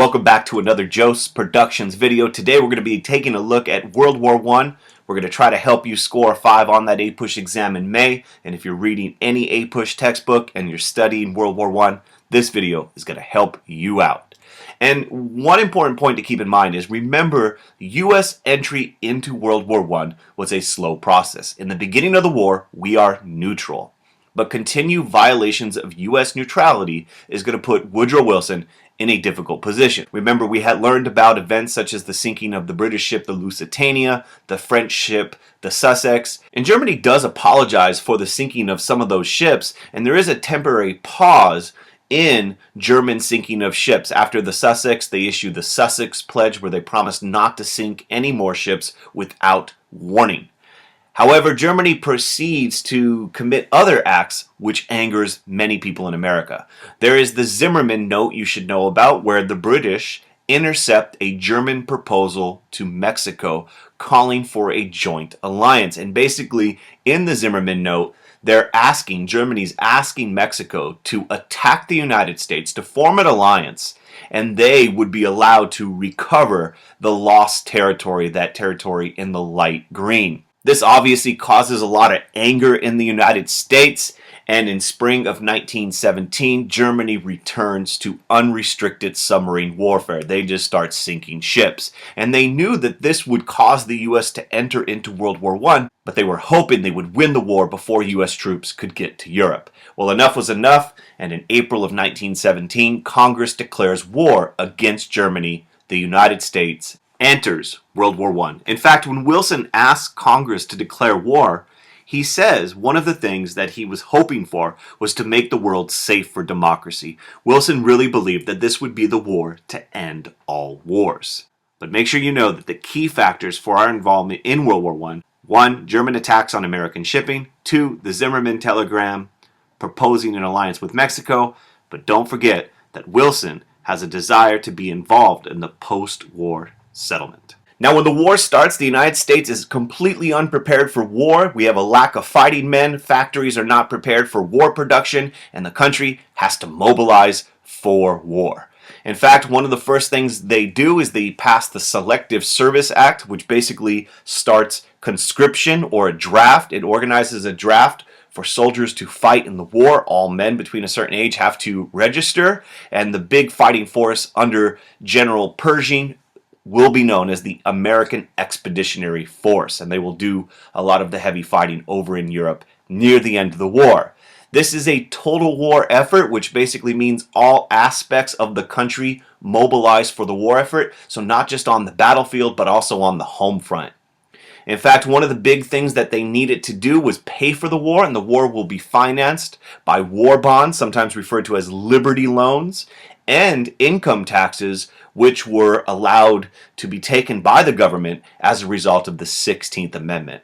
Welcome back to another Jose Productions video. Today we're going to be taking a look at World War I. We're going to try to help you score a 5 on that APUSH exam in May. And if you're reading any APUSH textbook and you're studying World War I, this video is going to help you out. And one important point to keep in mind is, remember, U.S. entry into World War I was a slow process. In the beginning of the war, we are neutral. But continued violations of U.S. neutrality is going to put Woodrow Wilson in a difficult position. Remember, we had learned about events such as the sinking of the British ship the Lusitania, the French ship the Sussex, and Germany does apologize for the sinking of some of those ships, and there is a temporary pause in German sinking of ships. After the Sussex, they issued the Sussex Pledge, where they promised not to sink any more ships without warning. However, Germany proceeds to commit other acts which angers many people in America. There is the Zimmermann note you should know about, where the British intercept a German proposal to Mexico calling for a joint alliance. And basically, in the Zimmermann note, Germany's asking Mexico to attack the United States, to form an alliance, and they would be allowed to recover the lost territory, that territory in the light green. This obviously causes a lot of anger in the United States, and in spring of 1917, Germany returns to unrestricted submarine warfare. They just start sinking ships. And they knew that this would cause the U.S. to enter into World War I, but they were hoping they would win the war before U.S. troops could get to Europe. Well, enough was enough, and in April of 1917, Congress declares war against Germany. The United States enters World War I. In fact, when Wilson asked Congress to declare war, he says one of the things that he was hoping for was to make the world safe for democracy. Wilson really believed that this would be the war to end all wars. But make sure you know that the key factors for our involvement in World War I: 1. German attacks on American shipping; 2. The Zimmermann telegram proposing an alliance with Mexico. But don't forget that Wilson has a desire to be involved in the post-war settlement. Now, when the war starts, the United States is completely unprepared for war. We have a lack of fighting men, factories are not prepared for war production, and the country has to mobilize for war. In fact, one of the first things they do is they pass the Selective Service Act, which basically starts conscription or a draft. It organizes a draft for soldiers to fight in the war. All men between a certain age have to register, and the big fighting force under General Pershing will be known as the American Expeditionary Force, and they will do a lot of the heavy fighting over in Europe near the end of the war. This is a total war effort, which basically means all aspects of the country mobilize for the war effort, so not just on the battlefield, but also on the home front. In fact, one of the big things that they needed to do was pay for the war, and the war will be financed by war bonds, sometimes referred to as Liberty loans, and income taxes, which were allowed to be taken by the government as a result of the 16th Amendment.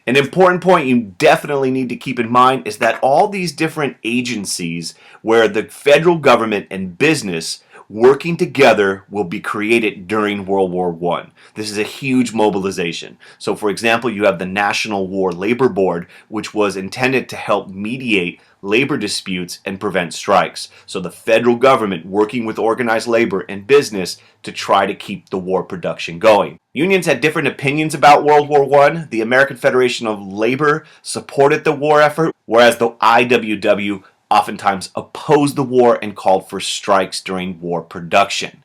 An important point you definitely need to keep in mind is that all these different agencies where the federal government and business working together will be created during World War I. This is a huge mobilization. So, for example, you have the National War Labor Board, which was intended to help mediate labor disputes and prevent strikes. So the federal government working with organized labor and business to try to keep the war production going. Unions had different opinions about World War I. The American Federation of Labor supported the war effort, whereas the IWW oftentimes opposed the war and called for strikes during war production.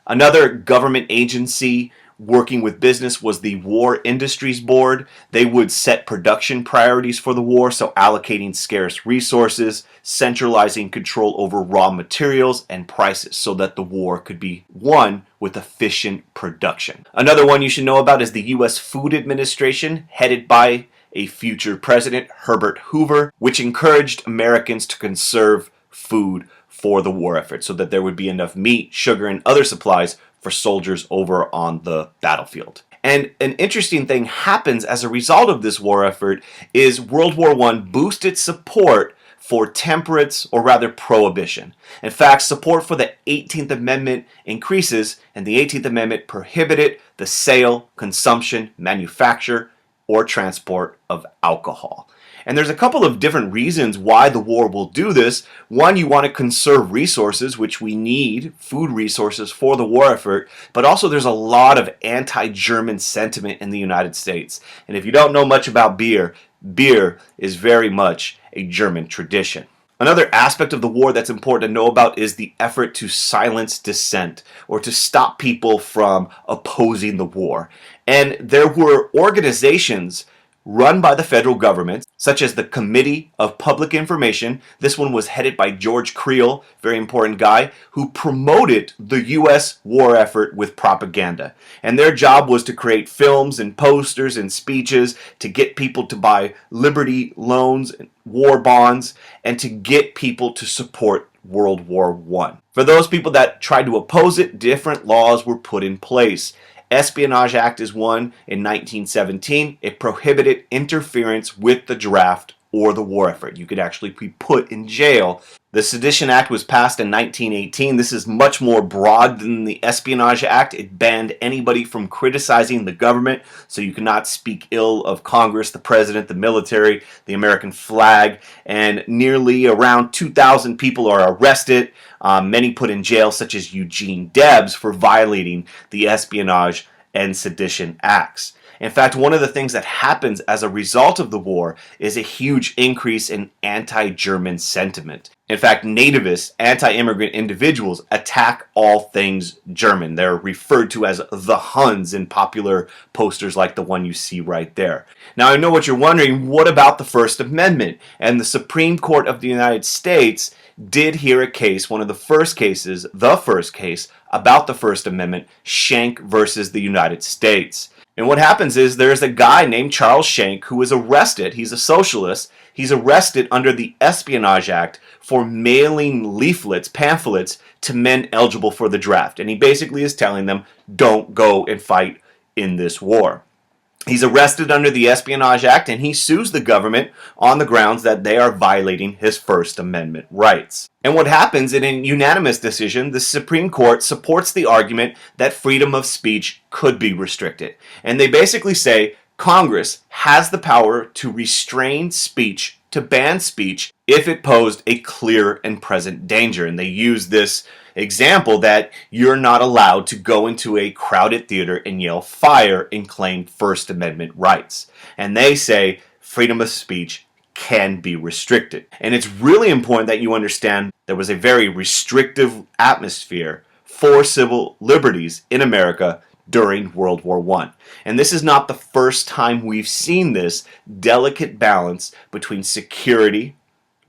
Another government agency working with business was the War Industries Board. They would set production priorities for the war, so allocating scarce resources, centralizing control over raw materials and prices so that the war could be won with efficient production. Another one you should know about is the U.S. Food Administration, headed by a future president, Herbert Hoover, which encouraged Americans to conserve food for the war effort so that there would be enough meat, sugar, and other supplies for soldiers over on the battlefield. And an interesting thing happens as a result of this war effort is World War I boosted support for temperance, or rather prohibition. In fact, support for the 18th Amendment increases, and the 18th Amendment prohibited the sale, consumption, manufacture, or transport of alcohol. And there's a couple of different reasons why the war will do this. One, you want to conserve resources, which we need, food resources for the war effort, but also there's a lot of anti-German sentiment in the United States. And if you don't know much about beer, beer is very much a German tradition. Another aspect of the war that's important to know about is the effort to silence dissent or to stop people from opposing the war. And there were organizations run by the federal government, such as the Committee of Public Information. This one was headed by George Creel, very important guy, who promoted the U.S. war effort with propaganda. And their job was to create films and posters and speeches to get people to buy Liberty loans, war bonds, and to get people to support World War I. For those people that tried to oppose it, different laws were put in place. Espionage Act is one in 1917. It prohibited interference with the draft or the war effort. You could actually be put in jail. The Sedition Act was passed in 1918. This is much more broad than the Espionage Act. It banned anybody from criticizing the government, so you cannot speak ill of Congress, the president, the military, the American flag, and nearly around 2,000 people are arrested, many put in jail, such as Eugene Debs, for violating the Espionage and Sedition Acts. In fact, one of the things that happens as a result of the war is a huge increase in anti-German sentiment. In fact, nativists, anti-immigrant individuals, attack all things German. They're referred to as the Huns in popular posters like the one you see right there. Now, I know what you're wondering, what about the First Amendment? And the Supreme Court of the United States did hear a case, one of the first cases, the first case, about the First Amendment, Schenck versus the United States. And what happens is there's a guy named Charles Schenck who is arrested. He's a socialist. He's arrested under the Espionage Act for mailing leaflets, pamphlets, to men eligible for the draft. And he basically is telling them, don't go and fight in this war. He's arrested under the Espionage Act, and he sues the government on the grounds that they are violating his First Amendment rights. And what happens in a unanimous decision, the Supreme Court supports the argument that freedom of speech could be restricted. And they basically say Congress has the power to restrain speech, to ban speech, if it posed a clear and present danger. And they use this example that you're not allowed to go into a crowded theater and yell fire and claim First Amendment rights. And they say freedom of speech can be restricted. And it's really important that you understand there was a very restrictive atmosphere for civil liberties in America during World War I. And this is not the first time we've seen this delicate balance between security,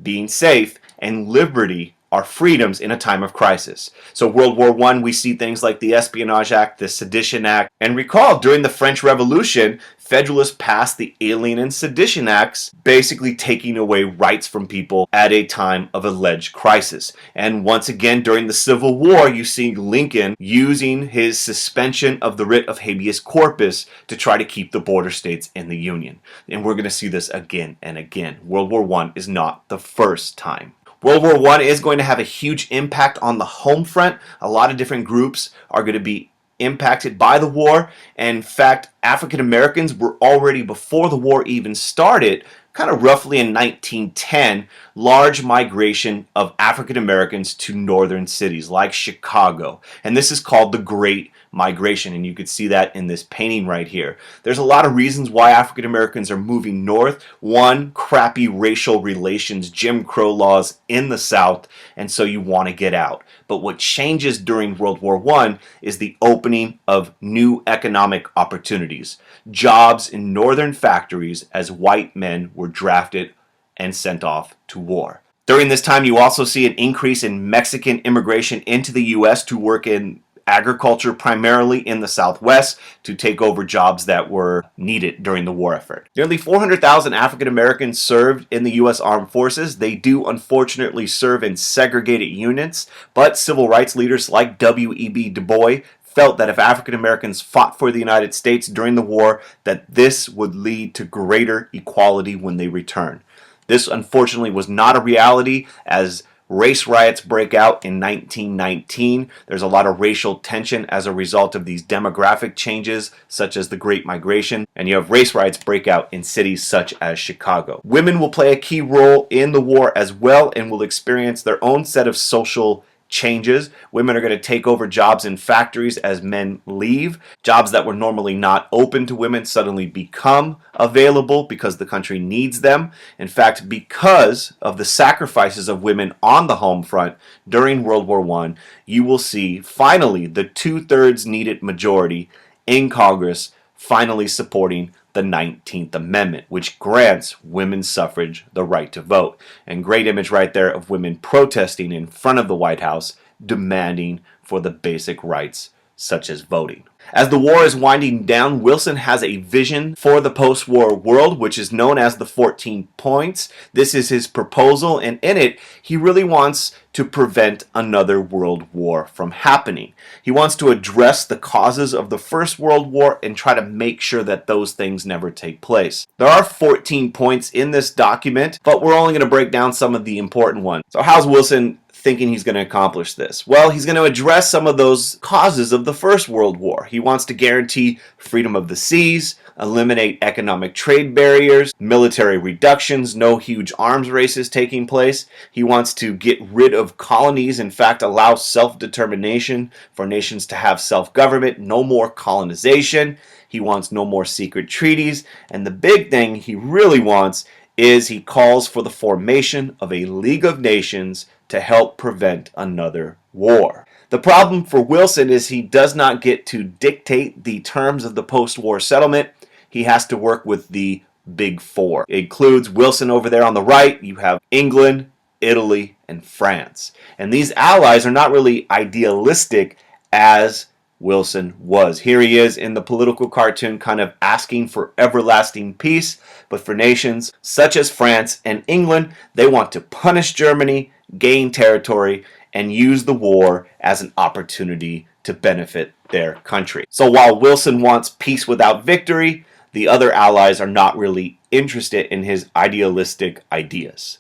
being safe, and liberty, our freedoms in a time of crisis. So World War I, we see things like the Espionage Act, the Sedition Act, and recall during the French Revolution, Federalists passed the Alien and Sedition Acts, basically taking away rights from people at a time of alleged crisis. And once again, during the Civil War, you see Lincoln using his suspension of the writ of habeas corpus to try to keep the border states in the Union. And we're going to see this again and again. World War I is not the first time. World War I is going to have a huge impact on the home front. A lot of different groups are going to be impacted by the war. And in fact, African Americans were already, before the war even started, kind of roughly in 1910, large migration of African Americans to northern cities like Chicago. And this is called the Great Migration, and you could see that in this painting right here. There's a lot of reasons why African Americans are moving north. One, crappy racial relations, Jim Crow laws in the South, and so you want to get out. But what changes during World War I is the opening of new economic opportunities, jobs in northern factories as white men were drafted and sent off to war. During this time, you also see an increase in Mexican immigration into the U.S. to work in agriculture, primarily in the Southwest, to take over jobs that were needed during the war effort. Nearly 400,000 African Americans served in the U.S. Armed Forces. They do unfortunately serve in segregated units, but civil rights leaders like W.E.B. Du Bois felt that if African Americans fought for the United States during the war, that this would lead to greater equality when they return. This unfortunately was not a reality, as Race riots break out in 1919. There's a lot of racial tension as a result of these demographic changes, such as the Great Migration, and you have race riots break out in cities such as Chicago. Women will play a key role in the war as well and will experience their own set of social changes. Women are going to take over jobs in factories as men leave. Jobs that were normally not open to women suddenly become available because the country needs them. In fact, because of the sacrifices of women on the home front during World War I, you will see finally the 2/3 needed majority in Congress finally supporting the 19th Amendment, which grants women's suffrage the right to vote. And great image right there of women protesting in front of the White House, demanding for the basic rights such as voting. As the war is winding down, Wilson has a vision for the post-war world, which is known as the 14 Points. This is his proposal, and in it, he really wants to prevent another world war from happening. He wants to address the causes of the First World War and try to make sure that those things never take place. There are 14 points in this document, but we're only going to break down some of the important ones. So how's Wilson thinking he's going to accomplish this? Well, he's going to address some of those causes of the First World War. He wants to guarantee freedom of the seas, eliminate economic trade barriers, military reductions, no huge arms races taking place. He wants to get rid of colonies, in fact, allow self-determination for nations to have self-government, no more colonization. He wants no more secret treaties, and the big thing he really wants is he calls for the formation of a League of Nations to help prevent another war. The problem for Wilson is he does not get to dictate the terms of the post-war settlement. He has to work with the Big Four. It includes Wilson over there on the right. You have England, Italy, and France. And these allies are not really idealistic as Wilson was. Here he is in the political cartoon kind of asking for everlasting peace, but for nations such as France and England, they want to punish Germany, gain territory, and use the war as an opportunity to benefit their country. So while Wilson wants peace without victory, the other allies are not really interested in his idealistic ideas.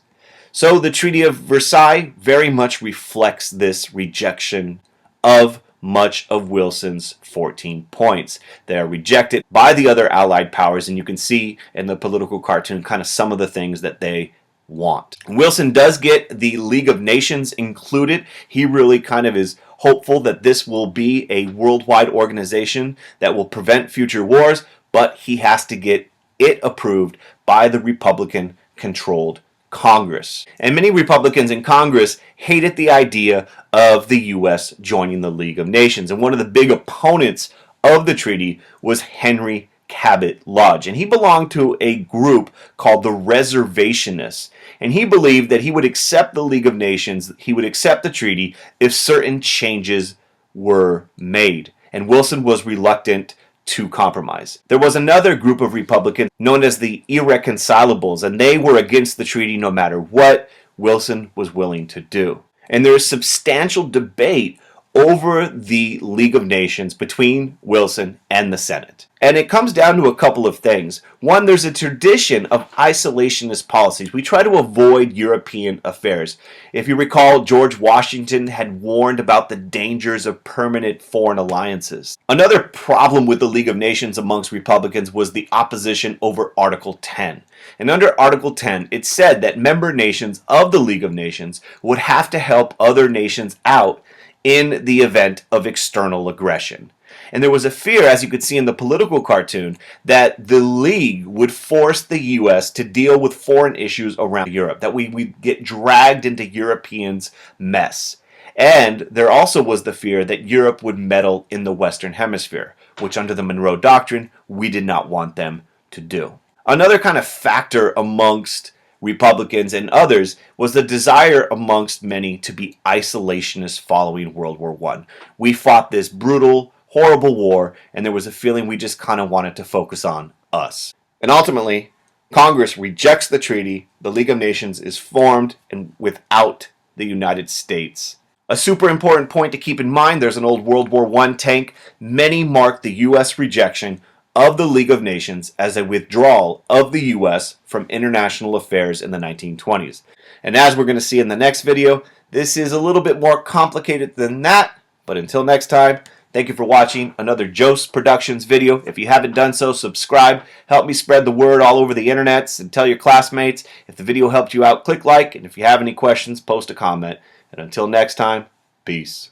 So the Treaty of Versailles very much reflects this rejection of much of Wilson's 14 points. They are rejected by the other allied powers, and you can see in the political cartoon kind of some of the things that they want. Wilson does get the League of Nations included. He really kind of is hopeful that this will be a worldwide organization that will prevent future wars, but he has to get it approved by the Republican-controlled Congress. And many Republicans in Congress hated the idea of the U.S. joining the League of Nations. And one of the big opponents of the treaty was Henry Cabot Lodge. And he belonged to a group called the Reservationists. And he believed that he would accept the League of Nations, he would accept the treaty if certain changes were made. And Wilson was reluctant to compromise. There was another group of Republicans known as the Irreconcilables, and they were against the treaty no matter what Wilson was willing to do. And there is substantial debate over the League of Nations between Wilson and the Senate. And it comes down to a couple of things. One, there's a tradition of isolationist policies. We try to avoid European affairs. If you recall, George Washington had warned about the dangers of permanent foreign alliances. Another problem with the League of Nations amongst Republicans was the opposition over Article 10. And under Article 10, it said that member nations of the League of Nations would have to help other nations out in the event of external aggression. And there was a fear, as you could see in the political cartoon, that the League would force the U.S. to deal with foreign issues around Europe, that we get dragged into Europeans' mess. And there also was the fear that Europe would meddle in the Western Hemisphere, which under the Monroe Doctrine, we did not want them to do. Another kind of factor amongst Republicans and others was the desire amongst many to be isolationists following World War I. We fought this brutal, horrible war, and there was a feeling we just kind of wanted to focus on us. And ultimately, Congress rejects the treaty, the League of Nations is formed, and without the United States. A super important point to keep in mind, there's an old World War I tank. Many mark the U.S. rejection of the League of Nations as a withdrawal of the U.S. from international affairs in the 1920s. And as we're going to see in the next video, This is a little bit more complicated than that, but until next time, thank you for watching another Jose Productions video. If you haven't done so, subscribe. Help me spread the word all over the internets and tell your classmates. If the video helped you out, click like, and if you have any questions, post a comment. And until next time, peace.